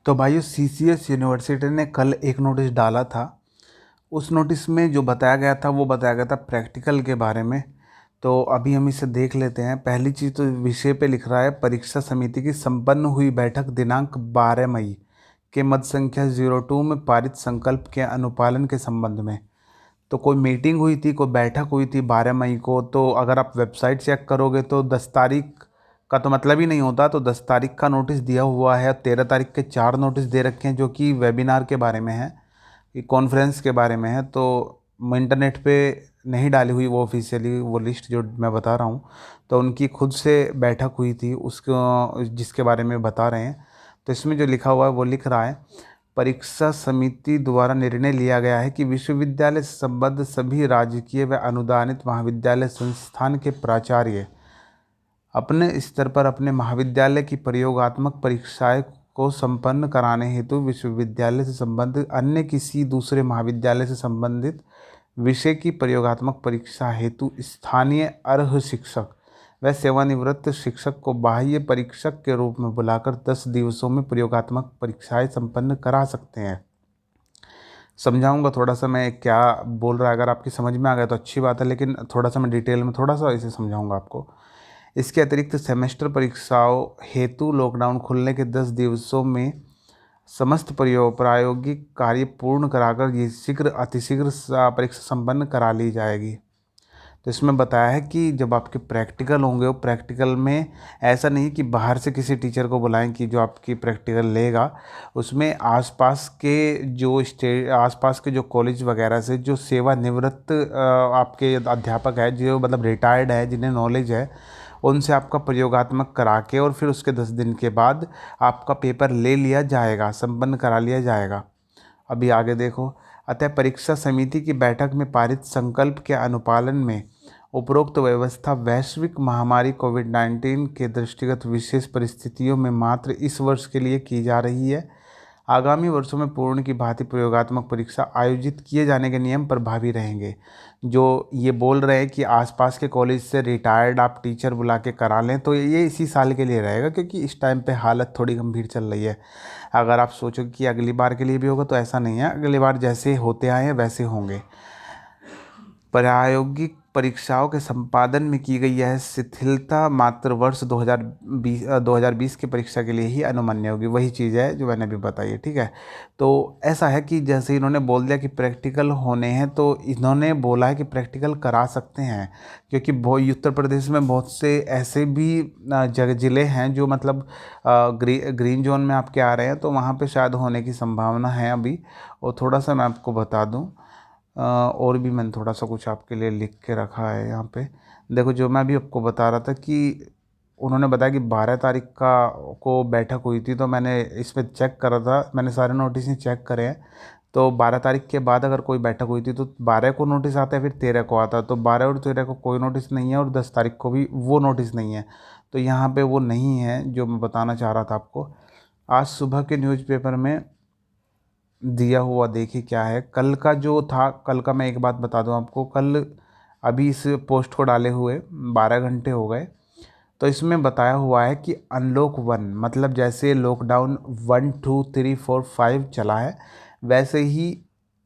तो भाइयों, CCS university ने कल एक नोटिस डाला था। उस नोटिस में जो बताया गया था वो बताया गया था प्रैक्टिकल के बारे में। तो अभी हम इसे देख लेते हैं। पहली चीज़ तो विषय पे लिख रहा है, परीक्षा समिति की संपन्न हुई बैठक दिनांक 12 मई के मत संख्या 02 में पारित संकल्प के अनुपालन के संबंध में। तो कोई मीटिंग हुई थी, कोई बैठक हुई थी 12 मई को। तो अगर आप वेबसाइट चेक करोगे तो 10 तारीख का तो मतलब ही नहीं होता। तो 10 तारीख का नोटिस दिया हुआ है, 13 तारीख के 4 नोटिस दे रखे हैं जो कि वेबिनार के बारे में है, कि कॉन्फ्रेंस के बारे में है। तो मैं इंटरनेट पे नहीं डाली हुई वो ऑफिशियली वो लिस्ट जो मैं बता रहा हूँ। तो उनकी खुद से बैठक हुई थी उसको, जिसके बारे में बता रहे हैं। तो इसमें जो लिखा हुआ है वो लिख रहा है, परीक्षा समिति द्वारा निर्णय लिया गया है कि विश्वविद्यालय से संबद्ध सभी राजकीय व अनुदानित महाविद्यालय संस्थान के प्राचार्य अपने स्तर पर अपने महाविद्यालय की प्रयोगात्मक परीक्षाएं को संपन्न कराने हेतु विश्वविद्यालय से संबंधित अन्य किसी दूसरे महाविद्यालय से संबंधित विषय की प्रयोगात्मक परीक्षा हेतु स्थानीय अर्ह शिक्षक व सेवानिवृत्त शिक्षक को बाह्य परीक्षक के रूप में बुलाकर 10 दिवसों में प्रयोगात्मक परीक्षाएं संपन्न करा सकते हैं। समझाऊंगा थोड़ा सा मैं क्या बोल रहा है। अगर आपकी समझ में आ गया तो अच्छी बात है, लेकिन थोड़ा सा मैं डिटेल में थोड़ा सा इसे समझाऊंगा आपको। इसके अतिरिक्त सेमेस्टर परीक्षाओं हेतु लॉकडाउन खुलने के 10 दिवसों में समस्त प्रायोगिक कार्य पूर्ण कराकर ये शीघ्र अतिशीघ्र परीक्षा संपन्न करा ली जाएगी। तो इसमें बताया है कि जब आपके प्रैक्टिकल होंगे, वो प्रैक्टिकल में ऐसा नहीं कि बाहर से किसी टीचर को बुलाएं कि जो आपकी प्रैक्टिकल लेगा। उसमें आसपास के जो कॉलेज वगैरह से जो सेवानिवृत्त आपके अध्यापक है, जो मतलब रिटायर्ड है, जिन्हें नॉलेज है, उनसे आपका प्रयोगात्मक करा के और फिर उसके 10 दिन के बाद आपका पेपर ले लिया जाएगा, संपन्न करा लिया जाएगा। अभी आगे देखो। अतः परीक्षा समिति की बैठक में पारित संकल्प के अनुपालन में उपरोक्त व्यवस्था वैश्विक महामारी कोविड-19 के दृष्टिगत विशेष परिस्थितियों में मात्र इस वर्ष के लिए की जा रही है। आगामी वर्षों में पूर्ण की भांति प्रयोगात्मक परीक्षा आयोजित किए जाने के नियम प्रभावी रहेंगे। जो ये बोल रहे हैं कि आसपास के कॉलेज से रिटायर्ड आप टीचर बुला के करा लें, तो ये इसी साल के लिए रहेगा, क्योंकि इस टाइम पे हालत थोड़ी गंभीर चल रही है। अगर आप सोचो कि अगली बार के लिए भी होगा, तो ऐसा नहीं है। अगली बार जैसे होते आए हैं वैसे होंगे। प्रायोगिक परीक्षाओं के संपादन में की गई यह शिथिलता मात्र वर्ष 2020 की परीक्षा के लिए ही अनुमान्य होगी। वही चीज़ है जो मैंने अभी बताई है, ठीक है। तो ऐसा है कि जैसे इन्होंने बोल दिया कि प्रैक्टिकल होने हैं, तो इन्होंने बोला है कि प्रैक्टिकल करा सकते हैं, क्योंकि उत्तर प्रदेश में बहुत से ऐसे भी जगह ज़िले हैं जो मतलब ग्रीन जोन में आपके आ रहे हैं, तो वहाँ पे शायद होने की संभावना है अभी। और थोड़ा सा मैं आपको बता दूँ, और भी मैंने थोड़ा सा कुछ आपके लिए लिख के रखा है यहाँ पे। देखो, जो मैं भी आपको बता रहा था कि उन्होंने बताया कि 12 तारीख का को बैठक हुई थी, तो मैंने इसमें चेक करा था, मैंने सारे नोटिस ही चेक करे हैं। तो 12 तारीख के बाद अगर कोई बैठक हुई थी तो 12 को नोटिस आता है, फिर 13 को आता है। तो 12 और 13 को कोई नोटिस नहीं है, और 10 तारीख को भी वो नोटिस नहीं है। तो यहाँ पे वो नहीं है जो मैं बताना चाह रहा था आपको। आज सुबह के न्यूज़पेपर में दिया हुआ देखिए क्या है। कल का जो था, कल का मैं एक बात बता दूं आपको। कल अभी इस पोस्ट को डाले हुए 12 घंटे हो गए। तो इसमें बताया हुआ है कि अनलॉक 1 मतलब जैसे लॉकडाउन 1 2 3 4 5 चला है, वैसे ही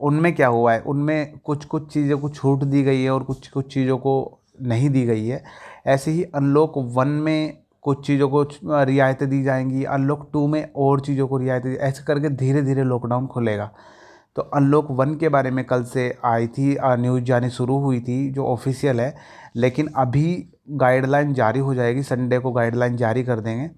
उनमें क्या हुआ है, उनमें कुछ कुछ चीज़ों को छूट दी गई है और कुछ कुछ चीज़ों को नहीं दी गई है। ऐसे ही अनलॉक 1 में कुछ चीज़ों को रियायतें दी जाएंगी, अनलॉक 2 में और चीज़ों को रियायतें, ऐसे करके धीरे धीरे लॉकडाउन खुलेगा। तो अनलॉक 1 के बारे में कल से आई थी, न्यूज़ जानी शुरू हुई थी जो ऑफिशियल है। लेकिन अभी गाइडलाइन जारी हो जाएगी, संडे को गाइडलाइन जारी कर देंगे,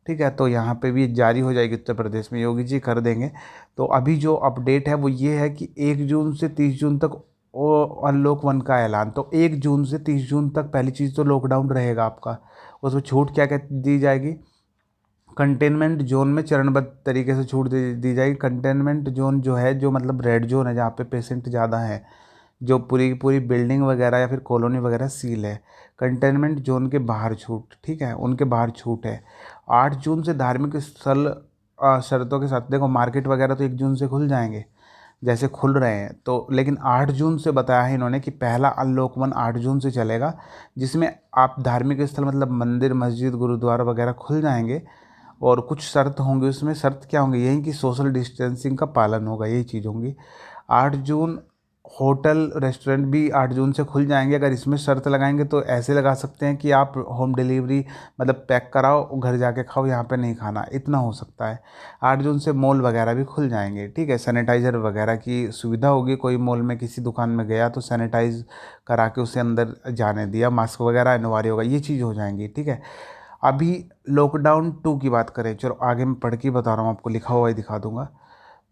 ठीक है। तो यहाँ पे भी जारी हो जाएगी, उत्तर प्रदेश में योगी जी कर देंगे। तो अभी जो अपडेट है वो ये है कि 1 जून से 30 जून तक वो अनलॉक 1 का ऐलान। तो 1 जून से 30 जून तक पहली चीज़ तो लॉकडाउन रहेगा आपका। उसमें छूट क्या क्या दी जाएगी, कंटेनमेंट जोन में चरणबद्ध तरीके से छूट दी जाएगी। कंटेनमेंट जोन जो है, जो मतलब रेड जोन है, जहाँ पे पेशेंट ज़्यादा है, जो पूरी की पूरी बिल्डिंग वगैरह या फिर कॉलोनी वगैरह सील है। कंटेनमेंट जोन के बाहर छूट, ठीक है, उनके बाहर छूट है। 8 जून से धार्मिक स्थल शर्तों के साथ, देखो मार्केट वगैरह तो 1 जून से खुल जाएंगे जैसे खुल रहे हैं, तो लेकिन 8 जून से बताया है इन्होंने कि पहला अनलॉक 1 8 जून से चलेगा, जिसमें आप धार्मिक स्थल मतलब मंदिर, मस्जिद, गुरुद्वारा वगैरह खुल जाएंगे। और कुछ शर्त होंगे उसमें। शर्त क्या होंगी? यही कि सोशल डिस्टेंसिंग का पालन होगा, यही चीज़ होंगी। 8 जून होटल रेस्टोरेंट भी 8 जून से खुल जाएंगे। अगर इसमें शर्त लगाएंगे तो ऐसे लगा सकते हैं कि आप होम डिलीवरी मतलब पैक कराओ, घर जाके खाओ, यहाँ पे नहीं खाना, इतना हो सकता है। 8 जून से मॉल वगैरह भी खुल जाएंगे, ठीक है। सैनिटाइज़र वगैरह की सुविधा होगी। कोई मॉल में किसी दुकान में गया तो सैनिटाइज करा के उसे अंदर जाने दिया, मास्क वगैरह अनिवार्य होगा, ये चीज़ हो जाएंगी, ठीक है। अभी लॉकडाउन 2 की बात करें, चलो आगे मैं पढ़ के बता रहा हूँ आपको, लिखा हुआ ही दिखा दूंगा।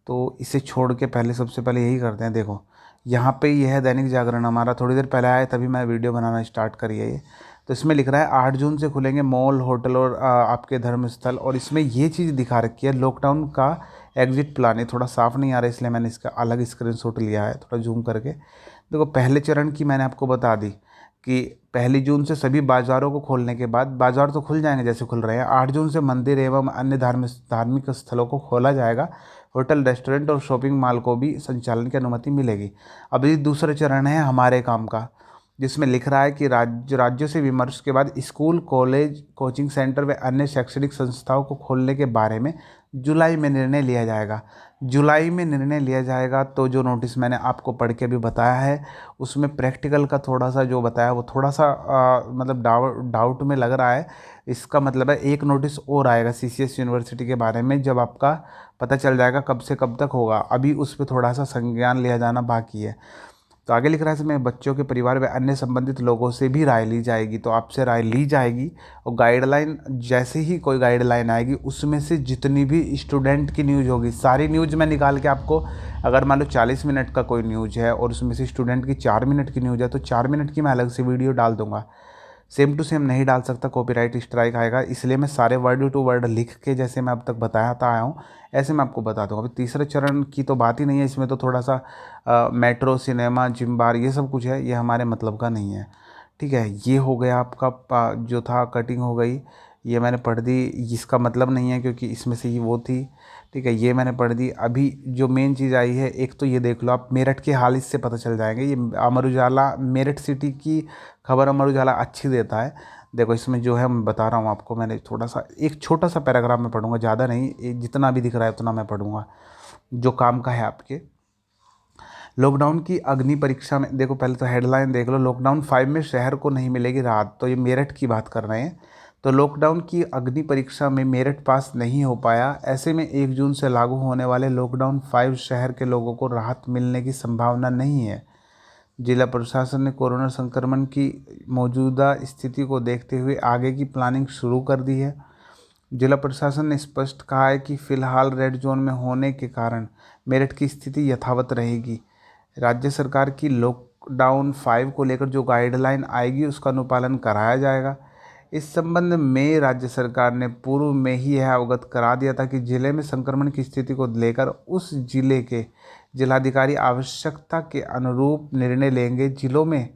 तो इसे छोड़ के पहले सबसे पहले यही करते हैं। देखो यहाँ पे ये है दैनिक जागरण हमारा, थोड़ी देर पहले आया तभी मैं वीडियो बनाना स्टार्ट करी है ये। तो इसमें लिख रहा है 8 जून से खुलेंगे मॉल, होटल और आपके धर्मस्थल। और इसमें ये चीज़ दिखा रखी है लॉकडाउन का एग्जिट प्लान। ये थोड़ा साफ नहीं आ रहा है इसलिए मैंने इसका अलग स्क्रीनशॉट लिया है, थोड़ा जूम करके। देखो पहले चरण की मैंने आपको बता दी कि 1 जून से सभी बाज़ारों को खोलने के बाद, बाज़ार तो खुल जाएंगे जैसे खुल रहे हैं, 8 जून से मंदिर एवं अन्य धार्मिक स्थलों को खोला जाएगा। होटल, रेस्टोरेंट और शॉपिंग मॉल को भी संचालन की अनुमति मिलेगी। अभी दूसरा चरण है हमारे काम का, जिसमें लिख रहा है कि राज्यों से विमर्श के बाद स्कूल, कॉलेज, कोचिंग सेंटर व अन्य शैक्षणिक संस्थाओं को खोलने के बारे में जुलाई में निर्णय लिया जाएगा। जुलाई में निर्णय लिया जाएगा। तो जो नोटिस मैंने आपको पढ़ के अभी बताया है उसमें प्रैक्टिकल का थोड़ा सा जो बताया वो थोड़ा सा मतलब डाउट में लग रहा है। इसका मतलब है एक नोटिस और आएगा सीसीएस यूनिवर्सिटी के बारे में, जब आपका पता चल जाएगा कब से कब तक होगा। अभी उस पर थोड़ा सा संज्ञान लिया जाना बाकी है। तो आगे लिख रहा है इसमें बच्चों के परिवार व अन्य संबंधित लोगों से भी राय ली जाएगी। तो आपसे राय ली जाएगी और गाइडलाइन, जैसे ही कोई गाइडलाइन आएगी उसमें से जितनी भी स्टूडेंट की न्यूज़ होगी, सारी न्यूज़ मैं निकाल के आपको, अगर मान लो 40 मिनट का कोई न्यूज़ है और उसमें से स्टूडेंट की 4 मिनट की न्यूज़ है तो 4 मिनट की मैं अलग से वीडियो डाल दूंगा। सेम टू सेम नहीं डाल सकता, कॉपीराइट स्ट्राइक आएगा। इसलिए मैं सारे वर्ड टू वर्ड लिख के जैसे मैं अब तक बताता आया हूँ ऐसे मैं आपको बता दूँगा। अभी तीसरे चरण की तो बात ही नहीं है इसमें, तो थोड़ा सा मेट्रो, सिनेमा, जिम, बार ये सब कुछ है, ये हमारे मतलब का नहीं है, ठीक है। ये हो गया आपका जो था कटिंग हो गई, ये मैंने पढ़ दी। इसका मतलब नहीं है क्योंकि इसमें से ही वो थी, ठीक है, ये मैंने पढ़ दी। अभी जो मेन चीज़ आई है, एक तो ये देख लो आप, मेरठ के हाल इससे पता चल जाएंगे। ये अमर उजाला मेरठ सिटी की खबर अमर उजाला अच्छी देता है। देखो इसमें जो है मैं बता रहा हूँ आपको, मैंने थोड़ा सा एक छोटा सा पैराग्राफ में पढ़ूंगा, ज़्यादा नहीं, जितना भी दिख रहा है उतना मैं पढ़ूंगा जो काम का है आपके। लॉकडाउन की अग्नि परीक्षा में, देखो पहले तो हेडलाइन देख लो, लॉकडाउन 5 में शहर को नहीं मिलेगी राहत। तो ये मेरठ की बात कर रहे हैं। तो लॉकडाउन की अग्नि परीक्षा में मेरठ पास नहीं हो पाया। ऐसे में 1 जून से लागू होने वाले लॉकडाउन 5 शहर के लोगों को राहत मिलने की संभावना नहीं है। जिला प्रशासन ने कोरोना संक्रमण की मौजूदा स्थिति को देखते हुए आगे की प्लानिंग शुरू कर दी है। जिला प्रशासन ने स्पष्ट कहा है कि फिलहाल रेड जोन में होने के कारण मेरठ की स्थिति यथावत रहेगी। राज्य सरकार की लॉकडाउन 5 को लेकर जो गाइडलाइन आएगी उसका अनुपालन कराया जाएगा। इस संबंध में राज्य सरकार ने पूर्व में ही यह अवगत करा दिया था कि जिले में संक्रमण की स्थिति को लेकर उस जिले के जिलाधिकारी आवश्यकता के अनुरूप निर्णय लेंगे। जिलों में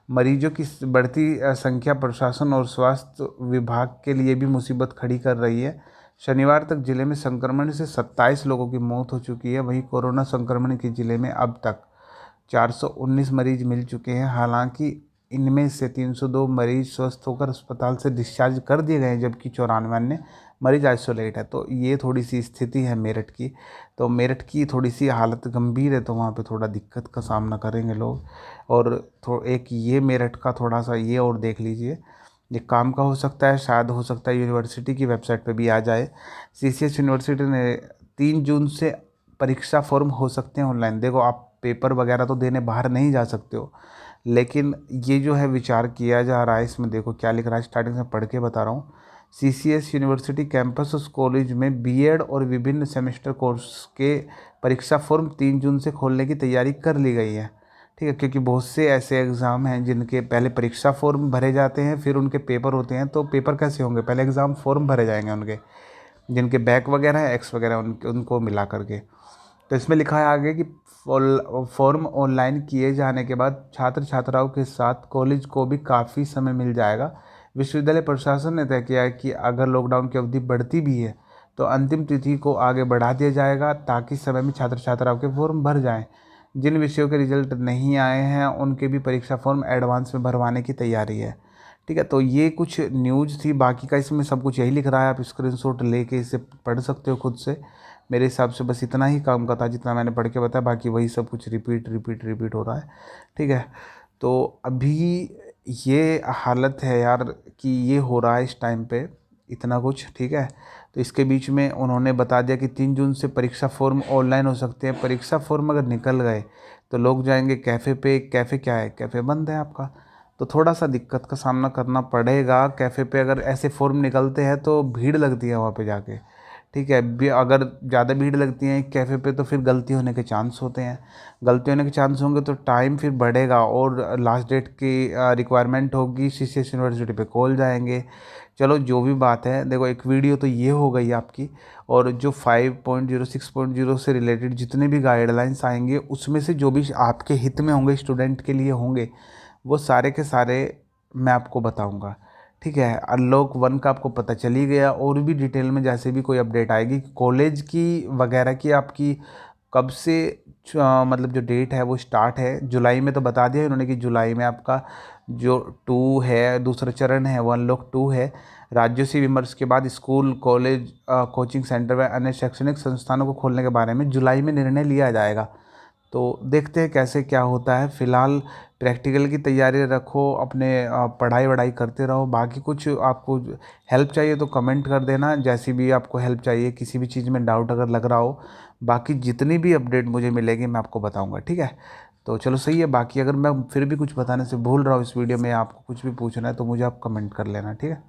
मरीजों की बढ़ती संख्या प्रशासन और स्वास्थ्य विभाग के लिए भी मुसीबत खड़ी कर रही है। शनिवार तक जिले में संक्रमण से 27 लोगों की मौत हो चुकी है। वहीं कोरोना संक्रमण के जिले में अब तक 419 मरीज मिल चुके हैं। हालांकि इनमें से 302 मरीज स्वस्थ होकर अस्पताल से डिस्चार्ज कर दिए गए हैं, जबकि 94 अन्य मरीज आइसोलेट है। तो ये थोड़ी सी स्थिति है मेरठ की। तो मेरठ की थोड़ी सी हालत गंभीर है, तो वहाँ पे थोड़ा दिक्कत का सामना करेंगे लोग। और एक ये मेरठ का थोड़ा सा ये और देख लीजिए, ये काम का हो सकता है, शायद हो सकता है यूनिवर्सिटी की वेबसाइट पे भी आ जाए। सीसीएस यूनिवर्सिटी ने 3 जून से परीक्षा फॉर्म हो सकते हैं ऑनलाइन। देखो आप पेपर वगैरह तो देने बाहर नहीं जा सकते हो, लेकिन ये जो है विचार किया जा रहा है। इसमें देखो क्या लिख रहा है, स्टार्टिंग से पढ़ के बता रहा हूँ। सीसीएस यूनिवर्सिटी कैंपस कॉलेज में बीएड और विभिन्न सेमेस्टर कोर्स के परीक्षा फॉर्म 3 जून से खोलने की तैयारी कर ली गई है, ठीक है। क्योंकि बहुत से ऐसे एग्ज़ाम हैं जिनके पहले परीक्षा फॉर्म भरे जाते हैं, फिर उनके पेपर होते हैं। तो पेपर कैसे होंगे? पहले एग्ज़ाम फॉर्म भरे जाएंगे उनके, जिनके बैक वगैरह है, एक्स वगैरह, उनको मिला करके। तो इसमें लिखा है आगे कि फॉर्म ऑनलाइन किए जाने के बाद छात्र छात्राओं के साथ कॉलेज को भी काफ़ी समय मिल जाएगा। विश्वविद्यालय प्रशासन ने तय किया है कि अगर लॉकडाउन की अवधि बढ़ती भी है तो अंतिम तिथि को आगे बढ़ा दिया जाएगा, ताकि समय में छात्र छात्राओं के फॉर्म भर जाएं। जिन विषयों के रिजल्ट नहीं आए हैं उनके भी परीक्षा फॉर्म एडवांस में भरवाने की तैयारी है, ठीक है। तो ये कुछ न्यूज़ थी, बाकी का इसमें सब कुछ यही लिख रहा है, आप स्क्रीनशॉट लेके इसे पढ़ सकते हो खुद से। मेरे हिसाब से बस इतना ही काम का था जितना मैंने पढ़ के बताया, बाकी वही सब कुछ रिपीट रिपीट रिपीट हो रहा है। ठीक है। तो अभी ये हालत है यार कि ये हो रहा है इस टाइम पे इतना कुछ। ठीक है। तो इसके बीच में उन्होंने बता दिया कि 3 जून से परीक्षा फॉर्म ऑनलाइन हो सकते हैं। परीक्षा फॉर्म अगर निकल गए तो लोग जाएंगे कैफ़े पे। कैफ़े क्या है, कैफ़े बंद है आपका, तो थोड़ा सा दिक्कत का सामना करना पड़ेगा। कैफ़े पे अगर ऐसे फॉर्म निकलते हैं तो भीड़ लगती है वहाँ पे जाके। ठीक है। अगर ज़्यादा भीड़ लगती है कैफ़े पे तो फिर गलती होने के चांस होते हैं। गलती होने के चांस होंगे तो टाइम फिर बढ़ेगा और लास्ट डेट की रिक्वायरमेंट होगी, सीसीएस यूनिवर्सिटी पे कॉल जाएंगे। चलो जो भी बात है, देखो एक वीडियो तो ये हो गई आपकी, और जो 5.0 6.0 से रिलेटेड जितने भी गाइडलाइंस आएंगे उसमें से जो भी आपके हित में होंगे, स्टूडेंट के लिए होंगे, वो सारे के सारे मैं आपको बताऊंगा। ठीक है। अनलॉक 1 का आपको पता चल ही गया, और भी डिटेल में जैसे भी कोई अपडेट आएगी कॉलेज की वगैरह की, आपकी कब से मतलब जो डेट है वो स्टार्ट है। जुलाई में तो बता दिया इन्होंने कि जुलाई में आपका जो 2 है, दूसरा चरण है, वो अनलॉक 2 है। राज्यों से विमर्श के बाद स्कूल, कॉलेज, कोचिंग सेंटर व अन्य शैक्षणिक संस्थानों को खोलने के बारे में जुलाई में निर्णय लिया जाएगा। तो देखते हैं कैसे क्या होता है। फ़िलहाल प्रैक्टिकल की तैयारी रखो, अपने पढ़ाई वढ़ाई करते रहो। बाकी कुछ आपको हेल्प चाहिए तो कमेंट कर देना, जैसी भी आपको हेल्प चाहिए, किसी भी चीज़ में डाउट अगर लग रहा हो। बाकी जितनी भी अपडेट मुझे मिलेगी मैं आपको बताऊंगा। ठीक है। तो चलो सही है। बाकी अगर मैं फिर भी कुछ बताने से भूल रहा हूँ इस वीडियो में, आपको कुछ भी पूछना है तो मुझे आप कमेंट कर लेना। ठीक है।